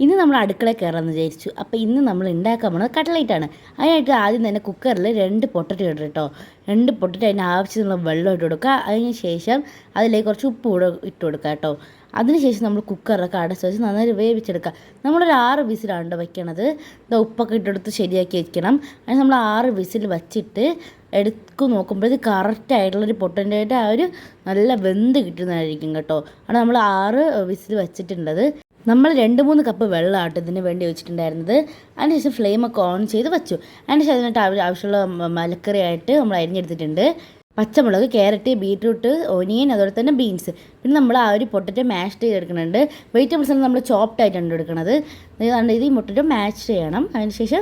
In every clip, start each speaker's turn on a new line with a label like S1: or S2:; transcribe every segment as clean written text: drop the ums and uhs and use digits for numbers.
S1: ഇന്ന് നമ്മൾ അടുക്കളയിൽ കയറാമെന്ന് വിചാരിച്ചു. അപ്പോൾ ഇന്ന് നമ്മൾ ഉണ്ടാക്കാൻ പോകുന്നത് കട്ട്ലേറ്റാണ്. അതിനായിട്ട് ആദ്യം തന്നെ കുക്കറിൽ 2 പൊട്ടറ്റോ ഇടും കേട്ടോ. 2 പൊട്ടറ്റോ അതിന് ആവശ്യത്തിനുള്ള വെള്ളം ഇട്ട് കൊടുക്കുക. അതിന് ശേഷം അതിലേക്ക് കുറച്ച് ഉപ്പ് കൂടെ ഇട്ട് കൊടുക്കുക കേട്ടോ. അതിനുശേഷം നമ്മൾ കുക്കറൊക്കെ അടച്ച് വെച്ച് നന്നായി വേവിച്ചെടുക്കുക. നമ്മളൊരു 6 വിസിലാണ് വെക്കണത്. ഉപ്പൊക്കെ ഇട്ടെടുത്ത് ശരിയാക്കി വെക്കണം. അതിന് നമ്മൾ 6 വിസിൽ വച്ചിട്ട് എടുക്കും നോക്കുമ്പോൾ ഇത് കറക്റ്റായിട്ടുള്ളൊരു പൊട്ടറ്റോയുടെ ആ ഒരു നല്ല വെന്ത് കിട്ടുന്നതായിരിക്കും കേട്ടോ. ആണ് നമ്മൾ 6 വിസിൽ വെച്ചിട്ടുള്ളത്. നമ്മൾ 2-3 കപ്പ് വെള്ളമായിട്ട് ഇതിന് വേണ്ടി വെച്ചിട്ടുണ്ടായിരുന്നത്. അതിനുശേഷം ഫ്ലെയിമൊക്കെ ഓൺ ചെയ്ത് വെച്ചു. അതിനുശേഷം അതിനായിട്ട് ആവശ്യമുള്ള മലക്കറിയായിട്ട് നമ്മൾ അരിഞ്ഞെടുത്തിട്ടുണ്ട്. പച്ചമുളക്, ക്യാരറ്റ്, ബീറ്റ്റൂട്ട്, ഒനിയൻ, അതുപോലെ തന്നെ ബീൻസ്. പിന്നെ നമ്മൾ ആ ഒരു പൊട്ടറ്റോ മാഷ് ചെയ്തെടുക്കുന്നുണ്ട്. വെജിറ്റബിൾസ് നമ്മൾ ചോപ്ഡായിട്ടാണ് എടുക്കുന്നത്. ഇത് ഈ പൊട്ടറ്റോ മാഷ് ചെയ്യണം. അതിനുശേഷം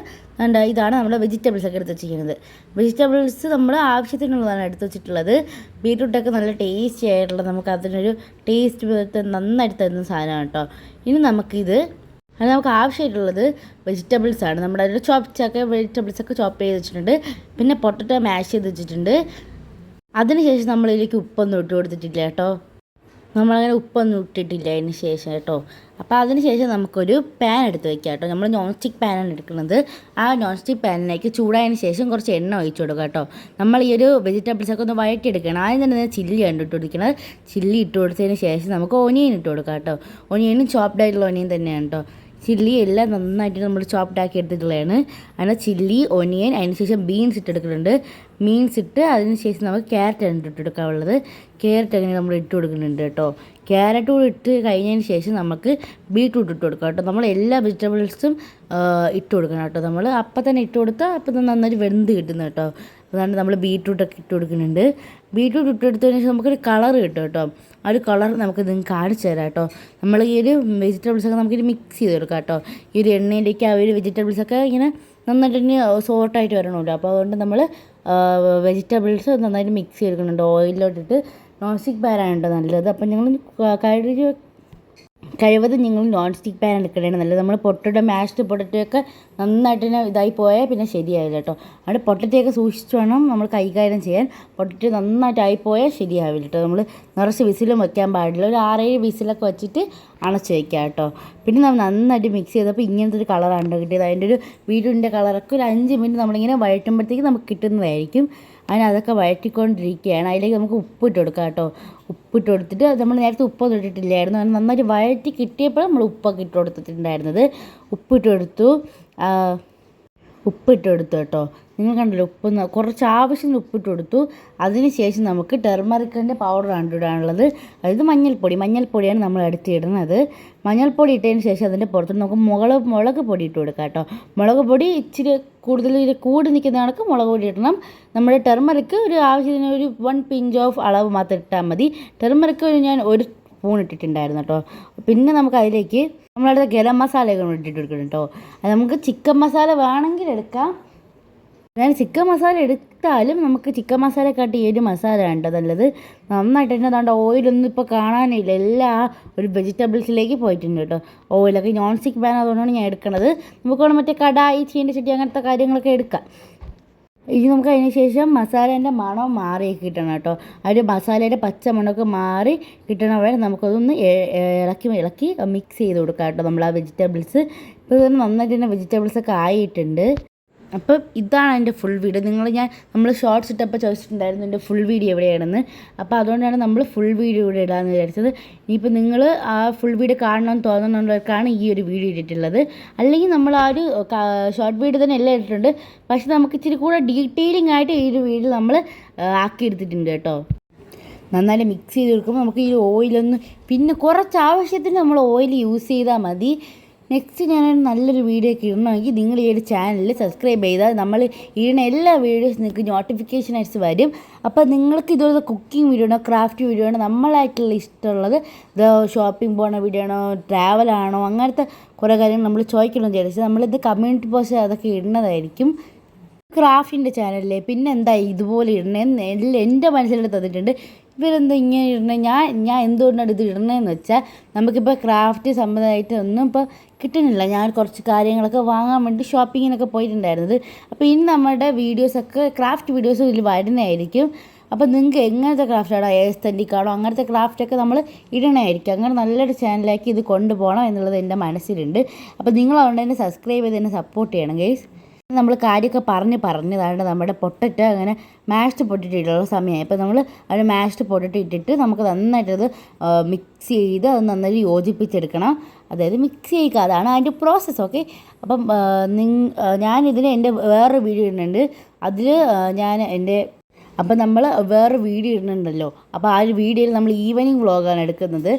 S1: ഇതാണ് നമ്മൾ വെജിറ്റബിൾസ് ഒക്കെ എടുത്ത് വെച്ചിരിക്കുന്നത്. വെജിറ്റബിൾസ് നമ്മൾ ആവശ്യത്തിനുള്ളതാണ് എടുത്ത് വെച്ചിട്ടുള്ളത്. ബീറ്റ്റൂട്ടൊക്കെ നല്ല ടേസ്റ്റി ആയിട്ടുള്ള നമുക്ക് അതിനൊരു ടേസ്റ്റ് നന്നായിട്ട് തരുന്ന സാധനമാണ് കേട്ടോ. ഇനി നമുക്ക് ആവശ്യമായിട്ടുള്ളത് വെജിറ്റബിൾസാണ്. നമ്മുടെ അതിൽ വെജിറ്റബിൾസൊക്കെ ചോപ്പ് ചെയ്ത് വെച്ചിട്ടുണ്ട്. പിന്നെ പൊട്ടറ്റോ മാഷ് ചെയ്ത് വെച്ചിട്ടുണ്ട്. അതിനുശേഷം നമ്മളിതിലേക്ക് ഉപ്പൊന്നും ഇട്ട് കൊടുത്തിട്ടില്ല കേട്ടോ. നമ്മളങ്ങനെ ഉപ്പൊന്നും ഇട്ടിട്ടില്ല അതിന് ശേഷം കേട്ടോ. അപ്പോൾ അതിന് ശേഷം നമുക്കൊരു പാൻ എടുത്ത് വയ്ക്കാം കേട്ടോ. നമ്മൾ നോൺ സ്റ്റിക്ക് പാനാണ് എടുക്കുന്നത്. ആ നോൺ സ്റ്റിക്ക് പാനിലേക്ക് ചൂടായതിന് ശേഷം കുറച്ച് എണ്ണ ഒഴിച്ച് കൊടുക്കുക കേട്ടോ. നമ്മൾ ഈ ഒരു വെജിറ്റബിൾസൊക്കെ ഒന്ന് വഴറ്റിയെടുക്കണം. ആദ്യം തന്നെ ചില്ലിയാണ് ഇട്ട് കൊടുക്കുന്നത്. ചില്ലി ഇട്ട് കൊടുത്തതിന് ശേഷം നമുക്ക് ഒനിയൻ ഇട്ട് കൊടുക്കാം കേട്ടോ. ഒനിയനും ചോപ്ഡായിട്ടുള്ള ഒനിയൻ തന്നെയാണ് കേട്ടോ. ചില്ലി എല്ലാം നന്നായിട്ട് നമ്മൾ ചോപ്ഡാക്കി എടുത്തിട്ടുള്ളതാണ്. അങ്ങനെ ചില്ലി, ഒനിയൻ, അതിന് ശേഷം ബീൻസ് ഇട്ടെടുക്കുന്നുണ്ട്. ബീൻസ് ഇട്ട് അതിന് ശേഷം നമുക്ക് ക്യാരറ്റാണ് ഇട്ടെടുക്കാനുള്ളത്. ക്യാരറ്റ് അങ്ങനെ നമ്മൾ ഇട്ട് കൊടുക്കുന്നുണ്ട് കേട്ടോ. ക്യാരറ്റ് കൂടി ഇട്ട് കഴിഞ്ഞതിന് ശേഷം നമുക്ക് ബീറ്റ്റൂട്ട് ഇട്ട് കൊടുക്കാം കേട്ടോ. നമ്മൾ എല്ലാ വെജിറ്റബിൾസും ഇട്ട് കൊടുക്കണം കേട്ടോ. നമ്മൾ അപ്പം തന്നെ ഇട്ട് കൊടുത്താൽ അപ്പം തന്നെ നന്നായിട്ട് വെന്ത് കിട്ടുന്നു കേട്ടോ. അതാണ് നമ്മൾ ബീറ്റ്റൂട്ടൊക്കെ ഇട്ട് കൊടുക്കുന്നുണ്ട്. ബീറ്റ്റൂട്ട് ഇട്ടെടുത്തതിന് ശേഷം നമുക്കൊരു കളർ കിട്ടും കേട്ടോ. ആ ഒരു കളർ നമുക്ക് നിങ്ങൾക്ക് കാണിച്ചു തരാം കേട്ടോ. നമ്മൾ ഈ ഒരു വെജിറ്റബിൾസൊക്കെ നമുക്കിത് മിക്സ് ചെയ്ത് കൊടുക്കാം കേട്ടോ. ഈ ഒരു എണ്ണയിലേക്ക് ആ ഒരു വെജിറ്റബിൾസൊക്കെ ഇങ്ങനെ നന്നായിട്ട് തന്നെ സോർട്ടായിട്ട് വരണമല്ലോ. അപ്പോൾ അതുകൊണ്ട് നമ്മൾ വെജിറ്റബിൾസ് നന്നായിട്ട് മിക്സ് ചെയ്തെടുക്കുന്നുണ്ട്. ഓയിലോട്ടിട്ട് നോൺ സ്റ്റിക്ക് പാനാണ് കേട്ടോ നല്ലത്. അപ്പം ഞങ്ങൾ കഴിവതും നിങ്ങൾ നോൺ സ്റ്റിക്ക് പാൻ എടുക്കണതാണ് നല്ലത്. നമ്മൾ പൊട്ടറ്റോ മാഷ്ഡ് പൊട്ടറ്റോ ഒക്കെ നന്നായിട്ട് തന്നെ ഇതായി പോയാൽ പിന്നെ ശരിയാവില്ല കേട്ടോ. അവിടെ പൊട്ടറ്റയൊക്കെ സൂക്ഷിച്ച് വേണം നമ്മൾ കൈകാര്യം ചെയ്യാൻ. പൊട്ടറ്റോ നന്നായിട്ടായി പോയാൽ ശരിയാവില്ല കേട്ടോ. നമ്മൾ നിറച്ച് വിസിലും വയ്ക്കാൻ പാടില്ല. ഒരു 6-7 വിസിലൊക്കെ വെച്ചിട്ട് അണച്ച് വയ്ക്കുക കേട്ടോ. പിന്നെ നമ്മൾ നന്നായിട്ട് മിക്സ് ചെയ്തപ്പോൾ ഇങ്ങനത്തെ ഒരു കളറാണ് കിട്ടിയത്. അതിൻ്റെ ഒരു ബീറ്റ്റൂട്ടിൻ്റെ കളറൊക്കെ ഒരു 5 മിനിറ്റ് നമ്മളിങ്ങനെ വഴറ്റുമ്പോഴത്തേക്ക് നമുക്ക് കിട്ടുന്നതായിരിക്കും. അതൊക്കെ വഴറ്റിക്കൊണ്ടിരിക്കുകയാണ്. അതിലേക്ക് നമുക്ക് ഉപ്പിട്ട് കൊടുക്കാം കേട്ടോ. ഉപ്പിട്ട് കൊടുത്തിട്ട് നമ്മൾ നേരത്തെ ഉപ്പൊന്നും ഇട്ടിട്ടില്ലായിരുന്നു. അത് നന്നായിട്ട് വഴറ്റി കിട്ടിയപ്പോൾ നമ്മൾ ഉപ്പൊക്കെ ഇട്ട് കൊടുത്തിട്ടുണ്ടായിരുന്നത്. ഉപ്പിട്ട് കൊടുത്തു കേട്ടോ. നിങ്ങൾ കണ്ടല്ലോ, കുറച്ച് ആവശ്യത്തിന് ഉപ്പിട്ട് കൊടുത്തു. അതിന് ശേഷം നമുക്ക് ടെർമറിക്കിൻ്റെ പൗഡറാണ് ഇടാനുള്ളത്. അതായത് മഞ്ഞൾപ്പൊടിയാണ് നമ്മൾ എടുത്തിടുന്നത്. മഞ്ഞൾപ്പൊടി ഇട്ടതിന് ശേഷം അതിൻ്റെ പുറത്ത് നമുക്ക് മുളക് പൊടി ഇട്ട് കൊടുക്കാം കേട്ടോ. മുളക് പൊടി ഇച്ചിരി കൂടി നിൽക്കുന്ന കണക്ക് മുളക് പൊടി ഇടണം. നമ്മുടെ ടെർമറിക്ക് ഒരു ആവശ്യത്തിന് ഒരു 1 പിഞ്ച് ഓഫ് അളവ് മാത്രം ഇട്ടാൽ മതി. ടെർമറിക്ക് ഞാൻ 1 സ്പൂൺ ഇട്ടിട്ടുണ്ടായിരുന്നു കേട്ടോ. പിന്നെ നമുക്ക് അതിലേക്ക് നമ്മളടുത്ത ഗരം മസാലയൊക്കെ ഇട്ടിട്ട് കൊടുക്കണം കേട്ടോ. അത് നമുക്ക് ചിക്കൻ മസാല വേണമെങ്കിൽ എടുക്കാം. ഞാൻ ചിക്കൻ മസാല എടുത്താലും നമുക്ക് ചിക്കൻ മസാലയെക്കാട്ടി ഈ ഒരു മസാല ഉണ്ട് നല്ലത്. നന്നായിട്ട് തന്നെ അതാണ്ട് ഓയിലൊന്നും ഇപ്പോൾ കാണാനില്ല. എല്ലാ ഒരു വെജിറ്റബിൾസിലേക്ക് പോയിട്ടുണ്ട് കേട്ടോ. ഓയിലൊക്കെ നോൺ സ്റ്റിക്ക് പാൻ അതുകൊണ്ടാണ് ഞാൻ എടുക്കുന്നത്. നമുക്ക് മറ്റേ കടായി, ചീനച്ചട്ടി അങ്ങനത്തെ കാര്യങ്ങളൊക്കെ എടുക്കാം. ഇനി നമുക്ക് അതിന് ശേഷം മസാലേൻ്റെ മണം മാറി കിട്ടണം കേട്ടോ. ആ ഒരു മസാലയുടെ പച്ച മണമൊക്കെ മാറി കിട്ടണ വരെ നമുക്കതൊന്ന് ഇളക്കി മിക്സ് ചെയ്ത് കൊടുക്കാം കേട്ടോ. നമ്മൾ ആ വെജിറ്റബിൾസ് ഇപ്പോൾ തന്നെ നന്നായിട്ട് തന്നെ വെജിറ്റബിൾസൊക്കെ ആയിട്ടുണ്ട്. അപ്പം ഇതാണ് എൻ്റെ ഫുൾ വീഡിയോ. നമ്മൾ ഷോർട്ട്സ് ഇട്ടപ്പോൾ ചോദിച്ചിട്ടുണ്ടായിരുന്നു എൻ്റെ ഫുൾ വീഡിയോ എവിടെയാണെന്ന്. അപ്പോൾ അതുകൊണ്ടാണ് നമ്മൾ ഫുൾ വീഡിയോ ഇവിടെ ഇടാമെന്ന് വിചാരിച്ചത്. ഇനിയിപ്പോൾ നിങ്ങൾ ആ ഫുൾ വീഡിയോ കാണണമെന്ന് തോന്നുന്നവർക്കാണ് ഈ ഒരു വീഡിയോ ഇട്ടിട്ടുള്ളത്. അല്ലെങ്കിൽ നമ്മൾ ആ ഒരു ഷോർട്ട് വീഡിയോ തന്നെ എല്ലാം ഇട്ടിട്ടുണ്ട്. പക്ഷെ നമുക്ക് ഇച്ചിരി കൂടെ ഡീറ്റെയിലിംഗ് ആയിട്ട് ഈ ഒരു വീഡിയോ നമ്മൾ ആക്കിയെടുത്തിട്ടുണ്ട് കേട്ടോ. നന്നായിട്ട് മിക്സ് ചെയ്ത് കൊടുക്കുമ്പോൾ നമുക്ക് ഈ ഓയിലൊന്ന് പിന്നെ കുറച്ച് ആവശ്യത്തിന് നമ്മൾ ഓയിൽ യൂസ് ചെയ്താൽ മതി. നെക്സ്റ്റ് ഞാനൊരു നല്ലൊരു വീഡിയോ ഒക്കെ ഇടണമെങ്കിൽ നിങ്ങൾ ഈ ഒരു ചാനലിൽ സബ്സ്ക്രൈബ് ചെയ്താൽ നമ്മൾ ഇടുന്ന എല്ലാ വീഡിയോസ് നിങ്ങൾക്ക് നോട്ടിഫിക്കേഷനായിട്ട് വരും. അപ്പോൾ നിങ്ങൾക്ക് ഇതുപോലെ കുക്കിംഗ് വീഡിയോ ആണോ, ക്രാഫ്റ്റ് വീഡിയോ ആണോ, നമ്മളായിട്ടുള്ള ഇഷ്ടമുള്ളത് ഷോപ്പിംഗ് പോകുന്ന വീഡിയോ ആണോ, ട്രാവലാണോ, അങ്ങനത്തെ കുറേ കാര്യങ്ങൾ നമ്മൾ ചോദിക്കണമെന്ന് വിചാരിച്ചാൽ നമ്മളിത് കമ്മ്യൂണിറ്റി പോസ്റ്റ് അതൊക്കെ ഇടുന്നതായിരിക്കും. ക്രാഫ്റ്റിൻ്റെ ചാനലിലെ പിന്നെ എന്താ ഇതുപോലെ ഇടണേന്ന് എല്ലാം എൻ്റെ മനസ്സിലെടുത്ത് തന്നിട്ടുണ്ട്. ഇവരെന്താ ഇങ്ങനെ ഇടണേ, ഞാൻ എന്തുകൊണ്ടാണ് ഇത് ഇടണേന്ന് വെച്ചാൽ നമുക്കിപ്പോൾ ക്രാഫ്റ്റ് സംബന്ധമായിട്ട് ഒന്നും ഇപ്പോൾ കിട്ടുന്നില്ല. ഞാൻ കുറച്ച് കാര്യങ്ങളൊക്കെ വാങ്ങാൻ വേണ്ടി ഷോപ്പിങ്ങിനൊക്കെ പോയിട്ടുണ്ടായിരുന്നത്. അപ്പോൾ ഇനി നമ്മുടെ വീഡിയോസൊക്കെ ക്രാഫ്റ്റ് വീഡിയോസ് ഇതിൽ വരുന്നതായിരിക്കും. അപ്പോൾ നിങ്ങൾക്ക് എങ്ങനത്തെ ക്രാഫ്റ്റാണോ എസ്തൻറ്റിക്കാണോ അങ്ങനത്തെ ക്രാഫ്റ്റൊക്കെ നമ്മൾ ഇടണമായിരിക്കും. അങ്ങനെ നല്ലൊരു ചാനലിലേക്ക് ഇത് കൊണ്ടുപോകണം എന്നുള്ളത് എൻ്റെ മനസ്സിലുണ്ട്. അപ്പോൾ നിങ്ങളതുകൊണ്ട് തന്നെ സബ്സ്ക്രൈബ് ചെയ്ത് തന്നെ സപ്പോർട്ട് ചെയ്യണം ഗൈസ്. നമ്മൾ കാര്യമൊക്കെ പറഞ്ഞതാണ് നമ്മുടെ പൊട്ടറ്റോ അങ്ങനെ മാഷ്ഡ് പൊട്ടറ്റോ ഇട്ടുള്ള സമയമായി. അപ്പോൾ നമ്മൾ അതിന് മാഷ്ഡ് പൊട്ടറ്റോ ഇട്ടിട്ട് നമുക്ക് നന്നായിട്ടത് മിക്സ് ചെയ്ത് അത് നന്നായി യോജിപ്പിച്ചെടുക്കണം. അതായത് മിക്സ് ചെയ്യുക, അതാണ് അതിൻ്റെ പ്രോസസ്സ്. ഓക്കെ, അപ്പം ഞാനിതിന് എൻ്റെ വേറൊരു വീഡിയോ ഇടുന്നുണ്ട്. അതിൽ ഞാൻ എൻ്റെ അപ്പം നമ്മൾ വേറെ വീഡിയോ ഇടുന്നുണ്ടല്ലോ, അപ്പോൾ ആ ഒരു വീഡിയോയിൽ നമ്മൾ ഈവനിങ് വ്ളോഗാണ് എടുക്കുന്നത്.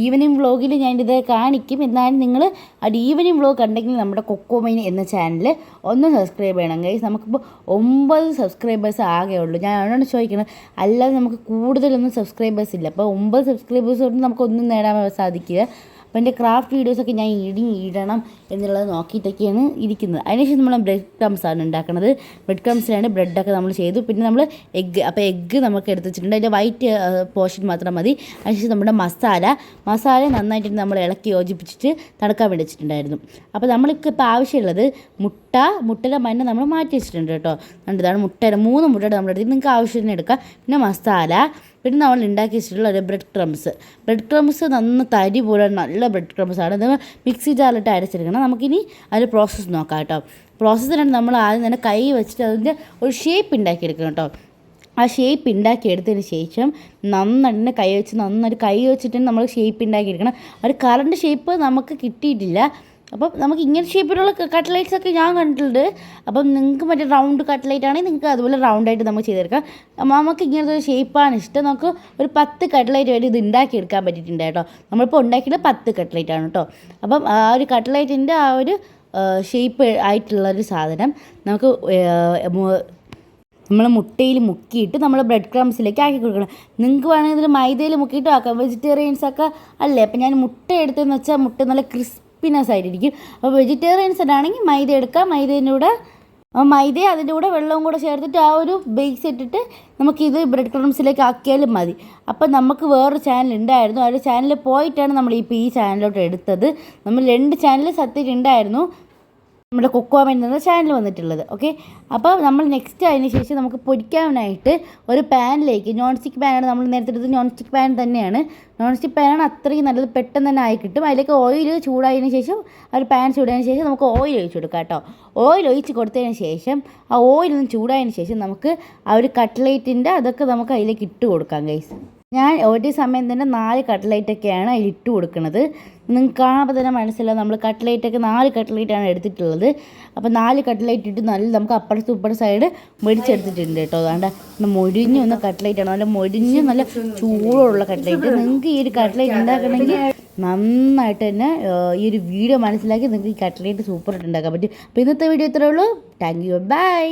S1: ഈവനിങ് വ്ളോഗിൽ ഞാനിത് കാണിക്കും. എന്നാലും നിങ്ങൾ അത് ഈവനിങ് വ്ളോഗ് കണ്ടെങ്കിൽ നമ്മുടെ കൊക്കോമൈൻ എന്ന ചാനൽ ഒന്ന് സബ്സ്ക്രൈബ് ചെയ്യണം ഗൈസ്. നമുക്കിപ്പോൾ 9 സബ്സ്ക്രൈബേഴ്സ് ആകെ ഉള്ളൂ. ഞാൻ അവരോട് ചോദിക്കണം, അല്ലാതെ നമുക്ക് കൂടുതലൊന്നും സബ്സ്ക്രൈബേഴ്സ് ഇല്ല. അപ്പോൾ 9 സബ്സ്ക്രൈബേഴ്സ് കൊണ്ട് നമുക്കൊന്നും നേടാൻ സാധിക്കില്ല. അപ്പോൾ എൻ്റെ ക്രാഫ്റ്റ് വീഡിയോസൊക്കെ ഞാൻ ഇടണം എന്നുള്ളത് നോക്കിയിട്ടൊക്കെയാണ് ഇരിക്കുന്നത്. അതിനുശേഷം നമ്മൾ ബ്രെഡ് ക്രംസാണ് ഉണ്ടാക്കുന്നത്. ബ്രെഡ് ക്രംസിലാണ് ബ്രെഡൊക്കെ നമ്മൾ ചെയ്തു. പിന്നെ നമ്മൾ എഗ്ഗ്, അപ്പോൾ എഗ്ഗ് നമുക്ക് എടുത്ത് വെച്ചിട്ടുണ്ട്. അതിൻ്റെ വൈറ്റ് പോർഷൻ മാത്രം മതി. അതിനുശേഷം നമ്മുടെ മസാല നന്നായിട്ട് നമ്മൾ ഇളക്കി യോജിപ്പിച്ചിട്ട് തണുക്കാൻ വേണ്ടി വെച്ചിട്ടുണ്ടായിരുന്നു. അപ്പോൾ നമ്മൾക്കിപ്പോൾ ആവശ്യമുള്ളത് മുട്ടയുടെ മഞ്ഞ നമ്മൾ മാറ്റി വെച്ചിട്ടുണ്ട് കേട്ടോ. ഇതാണ് 3 മുട്ടയുടെ നമ്മളെടുത്ത് നിങ്ങൾക്ക് ആവശ്യത്തിന് എടുക്കാം. പിന്നെ മസാല, പിന്നെ നമ്മൾ ഉണ്ടാക്കി വെച്ചിട്ടുള്ള ഒരു ബ്രെഡ് ക്രംസ് നന്ന തരി പോലെ നല്ല ബ്രെഡ് ക്രംസാണ്. അത് മിക്സി ജാറിലിട്ട് അരച്ചെടുക്കണം. നമുക്കിനി അതിൻ്റെ പ്രോസസ്സ് നോക്കാം കേട്ടോ. പ്രോസസ്സിനാണ് നമ്മൾ ആദ്യം തന്നെ കൈ വെച്ചിട്ട് അതിൻ്റെ ഒരു ഷേപ്പ് ഉണ്ടാക്കിയെടുക്കണം കേട്ടോ. ആ ഷേപ്പ് ഉണ്ടാക്കിയെടുത്തതിന് ശേഷം നന്നായിട്ട് കൈ വെച്ചിട്ട് നമ്മൾ ഷേപ്പ് ഉണ്ടാക്കിയെടുക്കണം. ഒരു കറണ്ട് ഷേപ്പ് നമുക്ക് കിട്ടിയിട്ടില്ല. അപ്പം നമുക്ക് ഇങ്ങനെ ഷേപ്പിലുള്ള കട്ട്ലേറ്റ്സൊക്കെ ഞാൻ കണ്ടിട്ടുണ്ട്. അപ്പം നിങ്ങൾക്ക് മറ്റേ റൗണ്ട് കട്ട്ലേറ്റ് ആണെങ്കിൽ നിങ്ങൾക്ക് അതുപോലെ റൗണ്ടായിട്ട് നമുക്ക് ചെയ്തെടുക്കാം. നമുക്ക് ഇങ്ങനത്തെ ഒരു ഷേപ്പാണ് ഇഷ്ടം. നമുക്ക് ഒരു 10 കട്ട്ലേറ്റ് വേണ്ടി ഇത് ഉണ്ടാക്കിയെടുക്കാൻ പറ്റിയിട്ടുണ്ട് കേട്ടോ. നമ്മളിപ്പോൾ ഉണ്ടാക്കിയിട്ട് 10 കട്ട്ലേറ്റാണ് കേട്ടോ. അപ്പം ആ ഒരു കട്ട്ലേറ്റിൻ്റെ ആ ഒരു ഷേപ്പ് ആയിട്ടുള്ളൊരു സാധനം നമുക്ക് നമ്മൾ മുട്ടയിൽ മുക്കിയിട്ട് നമ്മൾ ബ്രെഡ് ക്രംസിലേക്ക് ആക്കി കൊടുക്കണം. നിങ്ങൾക്ക് വേണമെങ്കിൽ ഇതിൽ മൈദയിൽ മുക്കിയിട്ട് ആക്കാം. വെജിറ്റേറിയൻസൊക്കെ അല്ലേ. അപ്പം ഞാൻ മുട്ട എടുത്തതെന്ന് വെച്ചാൽ മുട്ട നല്ല ക്രിസ്പിനെസ് ആയിട്ടിരിക്കും. അപ്പോൾ വെജിറ്റേറിയൻസ് ആണെങ്കിൽ മൈദ എടുക്കാം. മൈദ അതിൻ്റെ കൂടെ വെള്ളവും കൂടെ ചേർത്തിട്ട് ആ ഒരു ബേസ് ഇട്ടിട്ട് നമുക്കിത് ബ്രെഡ് ക്രംസിലേക്ക് ആക്കിയാലും മതി. അപ്പം നമുക്ക് വേറൊരു ചാനൽ ഉണ്ടായിരുന്നു. ആ ഒരു ചാനലിൽ പോയിട്ടാണ് നമ്മൾ ഈ ചാനലിലോട്ട് എടുത്തത്. നമ്മൾ 2 ചാനൽ സത്യത്തിലുണ്ടായിരുന്നു. നമ്മുടെ കൊക്കോമൈൻ എന്ന ചാനൽ വന്നിട്ടുള്ളത്. ഓക്കെ, അപ്പോൾ നമ്മൾ നെക്സ്റ്റ് അതിന് ശേഷം നമുക്ക് പൊരിക്കാനായിട്ട് ഒരു പാനിലേക്ക്, നോൺ സ്റ്റിക്ക് പാനാണ് നമ്മൾ നേരത്തെ എടുത്തത്. നോൺ സ്റ്റിക്ക് പാൻ തന്നെയാണ്. നോൺ സ്റ്റിക്ക് പാനാണ് അത്രയും നല്ലത്, പെട്ടെന്ന് തന്നെ ആയി കിട്ടും. അതിലേക്ക് ഓയിൽ ചൂടായതിന് ശേഷം ആ ഒരു പാൻ ചൂടായതിന് ശേഷം നമുക്ക് ഓയിൽ ഒഴിച്ച് കൊടുക്കാം കേട്ടോ. ഓയിൽ ഒഴിച്ച് കൊടുത്തതിന് ശേഷം ആ ഓയിലൊന്ന് ചൂടായതിന് ശേഷം നമുക്ക് ആ ഒരു കട്ട്ലേറ്റിൻ്റെ അതൊക്കെ നമുക്ക് അതിലേക്ക് ഇട്ട് കൊടുക്കാം ഗൈസ്. ഞാൻ ഒരു സമയം തന്നെ 4 കട്ട്ലേറ്റൊക്കെയാണ് അതിൽ ഇട്ട് കൊടുക്കുന്നത്. നിങ്ങൾക്ക് കാണുമ്പോൾ തന്നെ മനസ്സിലാവും നമ്മൾ കട്ട്ലേറ്റൊക്കെ 4 കട്ട്ലേറ്റാണ് എടുത്തിട്ടുള്ളത്. അപ്പോൾ 4 കട്ട്ലേറ്റ് ഇട്ട് നല്ല നമുക്ക് അപ്പുറത്ത് സൈഡ് മൊരിച്ചെടുത്തിട്ടുണ്ട് കേട്ടോ. അതുകൊണ്ട് മൊരിഞ്ഞ് വന്ന കട്ട്ലേറ്റാണ്, നല്ല മൊരിഞ്ഞ് നല്ല ചൂടുള്ള കട്ട്ലേറ്റ്. നിങ്ങൾക്ക് ഈ ഒരു കട്ട്ലേറ്റ് ഉണ്ടാക്കണമെങ്കിൽ നന്നായിട്ട് തന്നെ ഈ ഒരു വീഡിയോ മനസ്സിലാക്കി നിങ്ങൾക്ക് ഈ കട്ട്ലേറ്റ് സൂപ്പറായിട്ട് ഉണ്ടാക്കാൻ പറ്റും. അപ്പോൾ ഇന്നത്തെ വീഡിയോ ഇത്രയേ ഉള്ളൂ. Thank you, by.